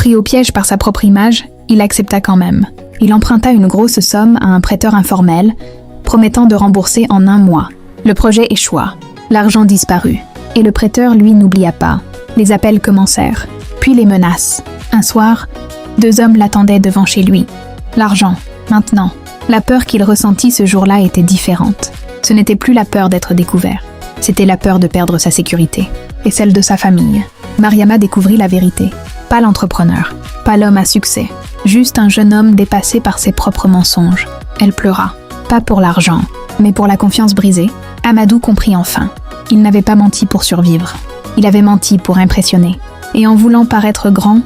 Pris au piège par sa propre image, il accepta quand même. Il emprunta une grosse somme à un prêteur informel, promettant de rembourser en 1 mois. Le projet échoua. L'argent disparut. Et le prêteur, lui, n'oublia pas. Les appels commencèrent, puis les menaces. Un soir, 2 hommes l'attendaient devant chez lui. L'argent, maintenant. La peur qu'il ressentit ce jour-là était différente. Ce n'était plus la peur d'être découvert. C'était la peur de perdre sa sécurité. Et celle de sa famille. Mariama découvrit la vérité. Pas l'entrepreneur. Pas l'homme à succès. Juste un jeune homme dépassé par ses propres mensonges. Elle pleura. Pas pour l'argent, mais pour la confiance brisée. Amadou comprit enfin. Il n'avait pas menti pour survivre. Il avait menti pour impressionner. Et en voulant paraître grand,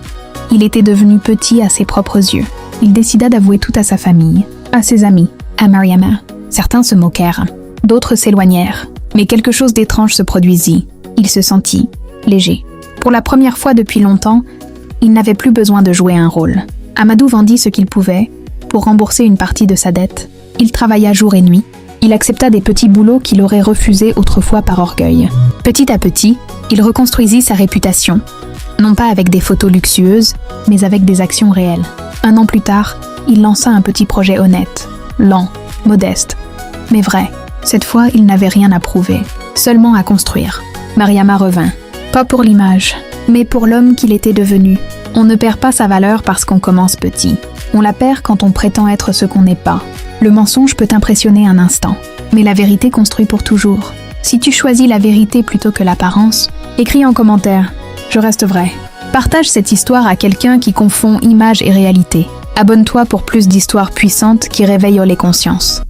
il était devenu petit à ses propres yeux. Il décida d'avouer tout à sa famille, à ses amis, à Mariama. Certains se moquèrent, d'autres s'éloignèrent. Mais quelque chose d'étrange se produisit. Il se sentit léger. Pour la première fois depuis longtemps, il n'avait plus besoin de jouer un rôle. Amadou vendit ce qu'il pouvait pour rembourser une partie de sa dette. Il travailla jour et nuit. Il accepta des petits boulots qu'il aurait refusés autrefois par orgueil. Petit à petit, il reconstruisit sa réputation, non pas avec des photos luxueuses, mais avec des actions réelles. 1 an plus tard, il lança un petit projet honnête, lent, modeste, mais vrai. Cette fois, il n'avait rien à prouver, seulement à construire. Mariama revint. Pas pour l'image, mais pour l'homme qu'il était devenu. On ne perd pas sa valeur parce qu'on commence petit. On la perd quand on prétend être ce qu'on n'est pas. Le mensonge peut impressionner un instant, mais la vérité construit pour toujours. Si tu choisis la vérité plutôt que l'apparence, écris en commentaire « Je reste vrai ». Partage cette histoire à quelqu'un qui confond image et réalité. Abonne-toi pour plus d'histoires puissantes qui réveillent les consciences.